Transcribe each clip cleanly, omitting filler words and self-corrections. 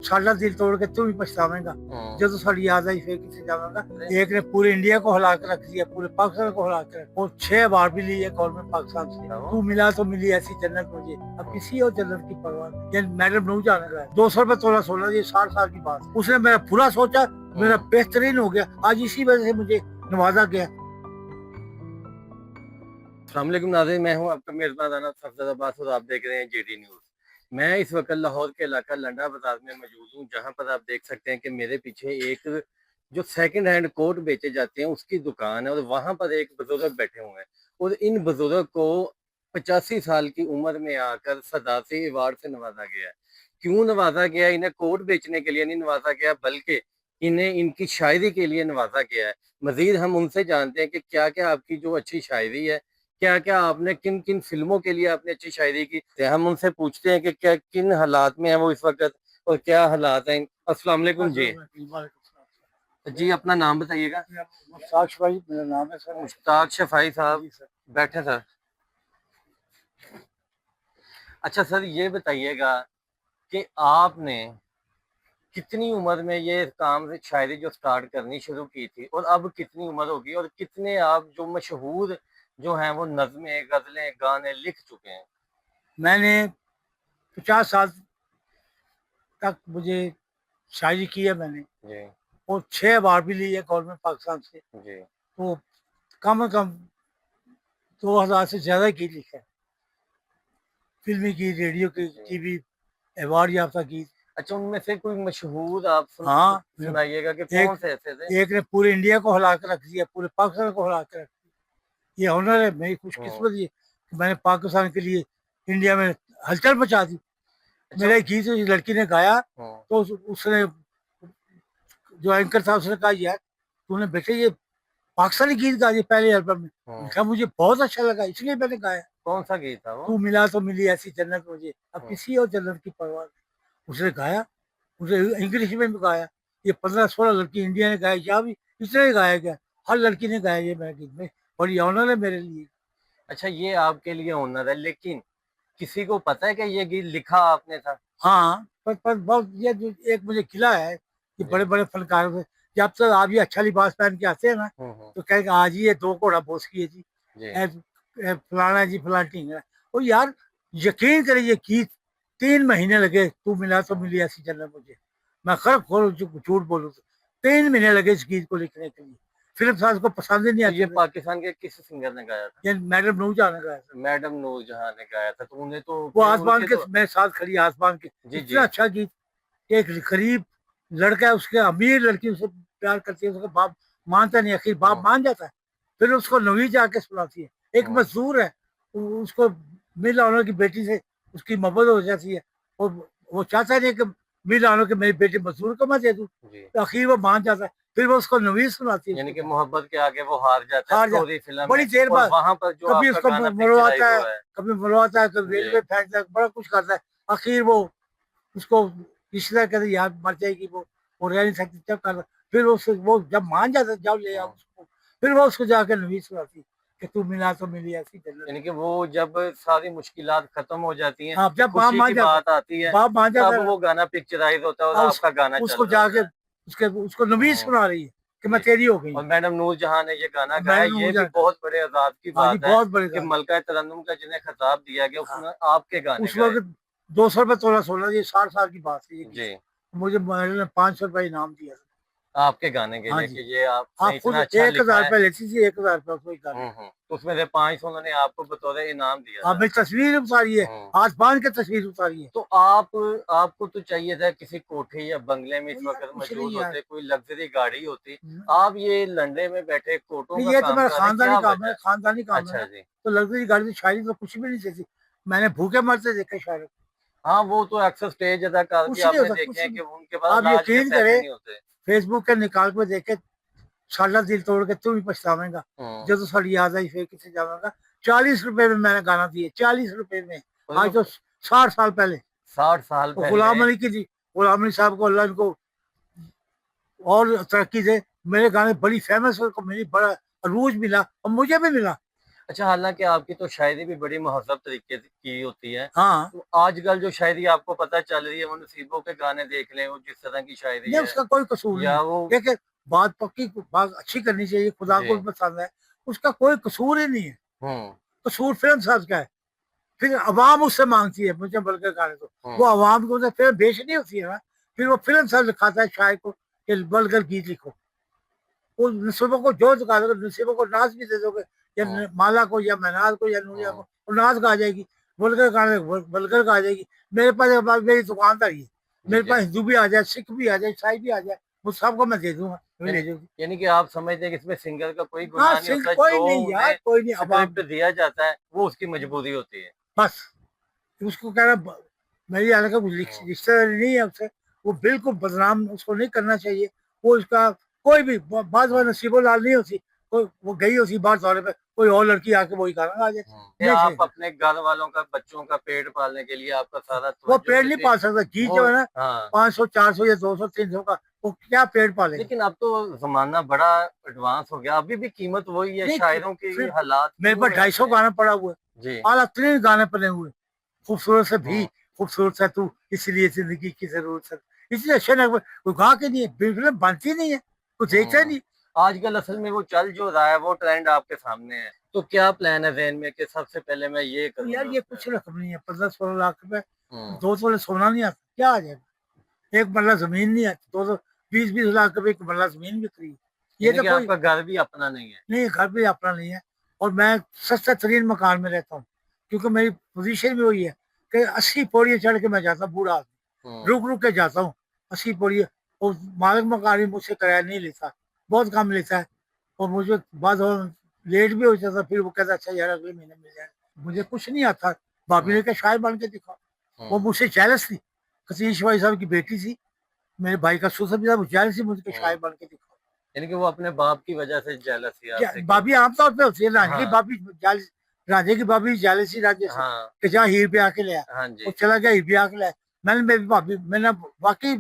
साडा दिल तोड़ के तू भी पछतावेगा जब साड़ी याद आई फिर किसे जावांगा। एक ने पूरे इंडिया को हिला के रख दिया, पूरे पाकिस्तान को हिला के और 6 बार भी ली है गवर्नमेंट पाकिस्तान से। तू मिला तो मिली ऐसी जन्नत मुझे, अब किसी और जन्नत की परवाह नहीं। ये मैडम नूर जाने का है, 200 रुपए तोला सोना, ये 60 साल की बात। उसने मेरा पूरा सोचा, मेरा बेहतरीन हो गया। आज इसी वजह से मुझे नवाजा गया। अस्सलाम वालेकुम नाज़रीन, मैं हूं आपका मेज़बान राना सफदर अब्बास और आप देख रहे हैं जेडी न्यूज़। मैं इस वक्त लाहौर के इलाका लंडा बाजार में मौजूद हूं, जहां पर आप देख सकते हैं कि मेरे पीछे एक जो सेकंड हैंड कोट बेचे जाते हैं उसकी दुकान है और वहां पर एक बुजुर्ग बैठे हुए हैं और इन बुजुर्ग को 85 साल की उम्र में आकर सदाती अवार्ड से नवाजा गया है। क्यों नवाजा गया? इन्हें कोट बेचने के लिए नहीं नवाजा गया, बल्कि इन्हें इनकी शायरी के लिए नवाजा गया है। मजीद हम उनसे जानते हैं कि क्या क्या आपकी जो अच्छी शायरी है, क्या क्या आपने किन किन फिल्मों के लिए आपने अच्छी शायरी की। हम उनसे पूछते हैं कि क्या किन हालात में है वो इस वक्त और क्या हालात हैं। अस्सलाम वालेकुम जी। जी अपना नाम बताइएगा। मुश्ताक शफाई मेरा नाम है सर। मुश्ताक शफाई साहब बैठे सर। अच्छा सर, ये बताइएगा कि आपने कितनी उम्र में ये काम शायरी जो स्टार्ट करनी शुरू की थी और अब कितनी उम्र होगी और कितने आप जो मशहूर जो हैं वो नज़में, गज़लें, गाने लिख चुके हैं? मैंने 50 साल तक मुझे शायरी की है मैंने जी और 6 बार भी ली है गवर्नमेंट पाकिस्तान से। जी। तो कम से कम 2000 से ज्यादा की लिखा है। फिल्मी की, रेडियो की, टीवी अवार्ड याफ्ता की। अच्छा, उनमें से कोई मशहूर आप हाँ, सुनाइएगा कि एक कौन से ऐसे थे? एक ने पूरे इंडिया को हिला के रख दिया, पूरे पाकिस्तान को हिला के रख दिया। ये ऑनर है, मेरी खुशकिस्मत ये कि मैंने पाकिस्तान के लिए इंडिया में हलचल मचा दी। अच्छा। मेरा एक गीत उस लड़की ने गाया हाँ, तो उसने, जो एंकर था, उसने कहा यार तूने बेटे ये पाकिस्तानी गीत गा दिए पहले एल्बम में। मैंने कहा मुझे बहुत अच्छा लगा इसलिए मैंने गाया। कौन सा गीत था वो? तू मिला तो मिली ऐसी जन्नत मुझे, अब किसी और जन्नत की परवाह नहीं। उसने गाया, उसने इंग्लिश में भी गाया। ये 15-16 लड़की इंडिया ने गाया, यहाँ भी इसने गाया गया। हर लड़की ने गाया ये मेरे गीत में और ये ऑनर है मेरे लिए। अच्छा, ये आपके लिए ऑनर है, लेकिन किसी को पता है कि ये गीत लिखा आपने था? हाँ, पर बहुत ये जो एक मुझे खिला है कि जी। बड़े बड़े फनकारों से, जब तक आप ये अच्छा लिबास पहन के आते हैं ना तो कहेंगे आज ही ये 2 घोड़ा बोस की है जी, जी। फलाना जी फलाना ठीक है। और यार यकीन करिए ये गीत 3 महीने लगे, तू मिला तो मिली ऐसी जन्नत मुझे। मैं खर्फ खोल झूठ बोलूं तो 3 महीने लगे इस गीत को लिखने के लिए। फिल्म साज को पसंद ही नहीं तो आती ये थी। पाकिस्तान के किस सिंगर ने गाया था? ये मैडम नूर जाने का है। मैडम नूरजहां ने गाया था, तो उन्हें तो वो फिर आसमान उनके के तो मेरे साथ खड़ी है, आसमान के, जी जी। इतना अच्छा गीत। एक गरीब लड़का है, उसके अमीर लड़की उसे प्यार करती है, उसका बाप मानता नहीं, आखिर बाप मान जाता है। फिर उसको नवीं जाके सुनाती है। एक मजदूर है, उसको मिल ऑनर की बेटी से उसकी मोहब्बत हो जाती है और वो चाहता नहीं कि मिल ऑनर के मेरी बेटी मजदूर को मैं दे दूं। जी। तो आखिर वो मान जाता है, फिर वो उसको नवीं सुनाती है। यानी कि मोहब्बत के आगे वो हार जाता है हार जा पूरी फिल्म बड़ी में। देर और बाद वहां पर जो कभी आपका उसको गाना मरवाता पिक्चराइज है, हुआ है। कभी मरवाता है, कभी रेल जी में फेंकता है, बड़ा कुछ करता है। आखिर वो उसको रिश्तेदार कहते यार मर जाएगी वो रह नहीं सकती, तब कर। फिर वो जब मान जाता जाओ ले आओ उसको, फिर वो उसको जाकर नवीं सुनाती कि तू मिला तो मिली ऐसी जन्नत। यानी कि वो जब सारी मुश्किलात खत्म हो जाती हैं, हाँ, जब बाप खुशी मान की जाता, बात आती है, बाप मान जाता तब है, वो गाना पिक्चराइज होता है और और आपका गाना चल उसको रहा जाके होता है। उसको नवीं हम्म, सुना रही है कि मैं जी। तेरी हो गई। और मैडम नूरजहां ने ये गाना और गाया, मैंने ये भी मुझे, बहुत बड़े एजाज की हाँ जी, बात है बहुत बड़ी कि बात। मलका तरन्नुम का जिन्हें खिताब दिया गया हाँ, उसने आपके गाने उस गाए। वक्त 200 रुपये तोला सोना, ये 60 साल की बात है ये जी। गीत। मुझे मैंने 500 रुपये इनाम दिया था। आपके गाने के हाँ लिए जी, कि ये आपने आप खुद इतना अच्छा लिखा 1000 है। रुपये लेती थी, 1000 रुपये कोई गाने का। तो उसमें से 500 उन्होंने आपको बतौर इनाम दिया हाँ, था। मेरी तस्वीर उतारी है, हम्म। आसमान की तस्वीर उतारी है। तो आपको तो चाहिए था किसी कोठे या बंगले में इस नहीं यार, वक्त कुछ मौजूद नहीं यार। होते, कोई लग्जरी गाड़ी होती। हम्म। आप ये लंडे में बैठे कोटों नहीं, का ये तो काम मेरा कर रहे हैं, खानदानी क्या काम वजह है, है? खानदानी काम है अच्छा ना। जी। तो लग्जरी गाड़ी तो शायरी तो कुछ भी नहीं देती। मैंने भूखे मरते देखे शायर, हाँ, वो तो अक्सर स्टेज अदा करके कुछ नहीं आपने होता, देखे कुछ हैं नहीं। कि उनके पास आप लाज के यकीन पैसे करें, नहीं होते। फेसबुक के निकाल के देखे, साडा दिल तोड़ के तू भी पछतावेगा हम्म। जब साड़ी याद आई फिर किसे जावांगा। 40 रुपए में मैंने गाना दिए, 40 रुपए में। और आज तो तो 60 साल पहले। 60 साल वो पहले। गुलाम अली की थी, गुलाम अली साहब को अल्लाह इनको और तरक्की दे। मेरे गाने बड़ी फेमस को मिली, बड़ा अरूज मिला और मुझे भी मिला। अच्छा, हालाँकि आपकी तो शायरी भी बड़ी महज़्ज़ब तरीके से की होती है। हाँ, तो आजकल जो शायरी आपको पता चल रही है, वो नसीबों के गाने देख लें, वो जिस तरह की शायरी नहीं है, उसका कोई कसूर नहीं है। या वो देखिए, बात पक्की बात अच्छी करनी चाहिए, खुदा को जी। भी पसंद है, उसका कोई कसूर ही नहीं है। हुँ, कसूर फ़िल्म साज़ का है। फिर अवाम उससे माँगती है मुझे बल्कि गाने दो। वो हुँ, अवाम को तो फिल्म बेचनी होती है ना, फिर वो फ़िल्म साज़ लिखाता है शायर को कि बलकर गीत लिखो। वो नसीबों को जो दिखा दोगे, नसीबों को नाच भी दे दोगे या हुँ, माला को या महनाज को या नूरिया को, हुँ। वो नाच गा जाएगी, वल्गर गाने वल्गर गा जाएगी। मेरे पास एक बार मेरी दुकानदारी है, जी, मेरे जी। पास हिंदू भी आ जाए, सिख भी आ जाए, ईसाई भी आ जाए, वो सबको मैं दे दूँगा, तुम्हें यानी ले जाओगी। यानी कि आप समझते हैं कि इसमें सिंगर का कोई हाँ, गुनाह नहीं सिख होता, कोई जो नहीं यार, उन्हें कोई नहीं अवाम स्क्रिप्ट दिया जाता है, वो उसकी मजबूरी होती है। बस उसको कह रहा मेरी हालांकि कुछ हुँ, रिश्तेदारी नहीं है उससे, वो बिल्कुल बदनाम उसको नहीं करना चाहिए। वो उसका कोई भी बात हुँ, नसीबो लाल नहीं होती, कोई वो गई होती बाहर दौरे पे, कोई और लड़की आके वही गाना गा देती, हुँ। ये नहीं आप चाहिए। अपने घर वालों का, बच्चों का पेट पालने के लिए आपका सारा वो तवज्जो पेड़ नहीं किसी पाल सकता, जी वो जो है ना हाँ। 500 400 या 200 300 का, वो क्या पेड़ पालेगा। लेकिन अब तो ज़माना बड़ा एडवांस हो गया, अभी भी कीमत वही है, नहीं शायरों के फिर ये हालात मेरे पास क्यों 250 ऐसे हैं? गाना पड़ा हुआ है, जी। आला तरीन गाने पड़े हुए, खूबसूरत से भी हुँ, खूबसूरत है तू, इसलिए जिंदगी की जरूरत है, इसलिए अच्छे ना कोई गा के नहीं है, फिल्म बनती नहीं है, कुछ देखता ही हुँ। नहीं। आजकल असल में वो चल जो रहा है, वो ट्रेंड आपके सामने है। तो क्या प्लान है ज़हन में कि सबसे पहले मैं ये तो यार करूँगा ये उसमें? कुछ रकम नहीं है, 15-16 लाख रुपए, हुँ। 2 तोले सोना नहीं आता, क्या आ जाएगा, एक मरला जमीन नहीं आती, 220-20 लाख रुपए की मरला जमीन बिक रही है। ये यानी तो कि कोई आपका घर भी अपना नहीं है। नहीं, घर भी अपना नहीं है, और मैं सस्ता तरीन मकान में रहता हूँ, क्योंकि मेरी पोजीशन भी वही है कि 80 पौड़ियाँ चढ़ के मैं जाता हूँ, बूढ़ा आदमी हुँ, रुक रुक के जाता हूँ, 80 पौड़ियाँ, और मालिक मकान भी मुझसे किराया नहीं लेता, बहुत कम लेता है, और मुझे बाद और लेट भी हो जाता, फिर वो कहता अच्छा यार अगले महीने मिल जाए। मुझे कुछ नहीं आता, भाभी हुँ, ने कहा शायर बन के दिखा। वो हुँ। मुझसे जेलस थी, कतीश भाई साहब की बेटी थी, मेरे भाई का ससुर भी था, वो जेलस थी मुझे हुँ। शायर बन के दिखा। यानी कि वो अपने बाप की वजह से जेलस थी आपसे कि भाभी आमतौर पे होती है, रांझे की हाँ, भाभी रांझे की भाभी जेलसी राज्य से हाँ, कि जहाँ हीर पे आके ले आया, हाँ वो जी। चला गया हीर पे आके ले आया। मैंने मेरी भाभी मैंने वाकई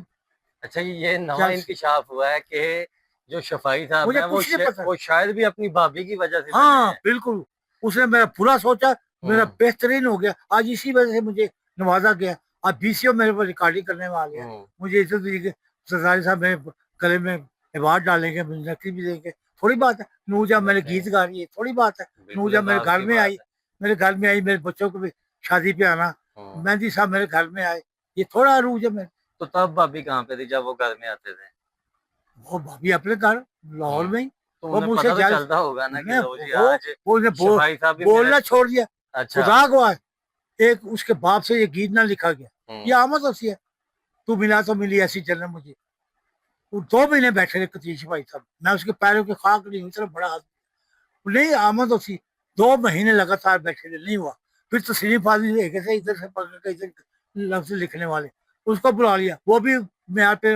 अच्छा, ये नवा जेलसी, इंकिशाफ हुआ है कि जो शफ़ाई साहब मुझे हैं, कुछ नहीं पता। वो शायद भी अपनी भाभी की वजह से बने हाँ हैं। बिल्कुल, उसने मेरा पूरा सोचा, मेरा हुँ, बेहतरीन हो गया, आज इसी वजह से मुझे नवाजा गया। अब बीसीओ मेरे को रिकॉर्डिंग करने में आ गया, हुँ। मुझे इज्जत दी कि सरदारी साहब मेरे गले में अवार्ड डालेंगे, मुझे नकली भी देंगे, थोड़ी बात है। नूजा मेरे गीत नहीं, गा रही है, थोड़ी बात है। बिल्कुल नूजा मेरे एज़ाज़ घर की में बात आई, है। मेरे घर में आई, मेरे बच्चों को भी शादी पे आना, हुँ। मेहंदी साहब मेरे घर में आए, ये थोड़ा अरूज है मेरे। तो तब भाभी कहाँ पे थी जब वो घर में आते थे? वो भाभी अपने घर लाहौर हुँ। में ही, तो वो उन्हें मुझसे पता तो जेलस, चलता होगा ना कि उन्हें लो जी आज वो उन्हें शफ़ाई साहब भी मेरे बोलना छोड़ दिया, अच्छा। खुदा को आज एक उसके बाप से ये गीत ना लिखा गया, ये हुँ, आमद होती है, तू मिला तो मिली ऐसी जन्नत मुझे। वो 2 महीने बैठे रहे कतीश भाई साहब, मैं उसके पैरों की खाक नहीं हुई, तरफ बड़ा आदमी नहीं, आमद होती, 2 महीने लगातार बैठे रहे, नहीं हुआ। फिर तस्लीम फाजली एक से इधर से पकड़ के इधर लफ्ज लिखने वाले, उसको बुला लिया, वो भी म्यार पे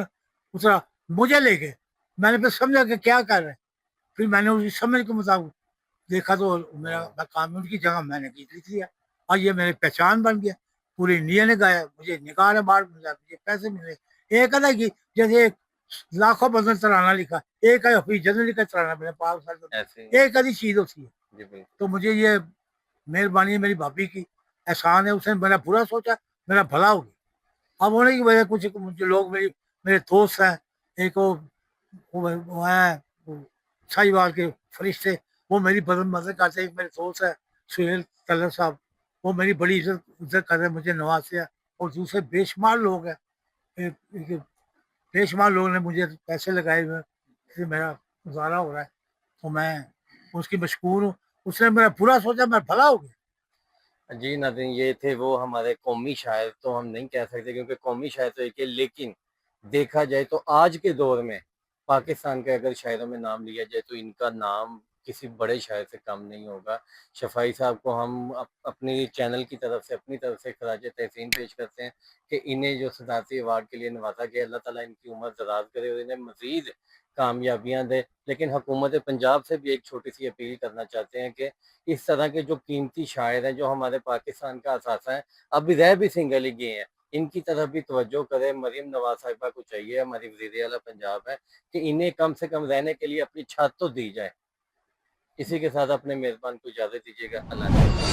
उतरा, मुझे ले गए। मैंने फिर समझा कि क्या कर रहे हैं, फिर मैंने उसकी समझ के मुताबिक देखा तो मेरा हुँ। मैं कानून की जगह मैंने गीत लिख दिया, और ये मेरी पहचान बन गया, पूरी इंडिया ने गाया, मुझे निकाह बाहर मिला, मुझे पैसे मिले। एक अलग ही जैसे एक लाखों बंदर तराना लिखा, एक है हफीज ने लिखा तराना, मैंने 5 साल ऐसे ही एक आधी चीज होती है। जी, बिल्कुल। तो मुझे ये मेहरबानी है मेरी भाभी की, एहसान है, उसने मेरा बुरा सोचा, मेरा भला हो गया। अब होने की वजह कुछ मुझे लोग मेरे दोस्त हैं, एक वो है साहिवाल के फरिश्ते, वो मेरी बदन मदद करते हैं। एक मेरे दोस्त है सुहेल तलर साहब, वो मेरी बड़ी इज्जत इज्जत कर रहे हैं, मुझे नवाजते हैं। और दूसरे बेशुमार लोग हैं, एक बेशुमार लोगों ने मुझे पैसे लगाए हुए हैं, जिससे मेरा गुजारा हो रहा है, तो मैं उसकी मशहूर हूँ। उसने मेरा बुरा सोचा, मैं भला हो गया। जी नाज़रीन, ये थे वो हमारे कौमी शायर, तो हम नहीं कह सकते क्योंकि कौमी शायर तो एक है, लेकिन देखा जाए तो आज के दौर में पाकिस्तान के अगर शायरों में नाम लिया जाए तो इनका नाम किसी बड़े शायर से कम नहीं होगा। शफ़ाई साहब को हम अपनी चैनल की तरफ से, अपनी तरफ से ख़राज तहसीन पेश करते हैं कि इन्हें जो सदारती अवार्ड के लिए नवाज़ा गया, अल्लाह ताला इनकी उम्र दराज़ करे और इन्हें मज़ीद कामयाबियाँ दे। लेकिन हुकूमत पंजाब से भी एक छोटी-सी अपील करना चाहते हैं कि इस तरह के जो कीमती शायर हैं, जो हमारे पाकिस्तान का असासा है, अभी रह भी सिंगल ही गए हैं, इनकी तरफ भी तवज्जो करें। मरीम नवाज़ साहिबा को चाहिए, हमारी वज़ीर आला पंजाब है, कि इन्हें कम से कम रहने के लिए अपनी छत तो दी जाए। इसी के साथ अपने मेजबान को इजाजत दीजिएगा। अल्लाह हाफ़िज़।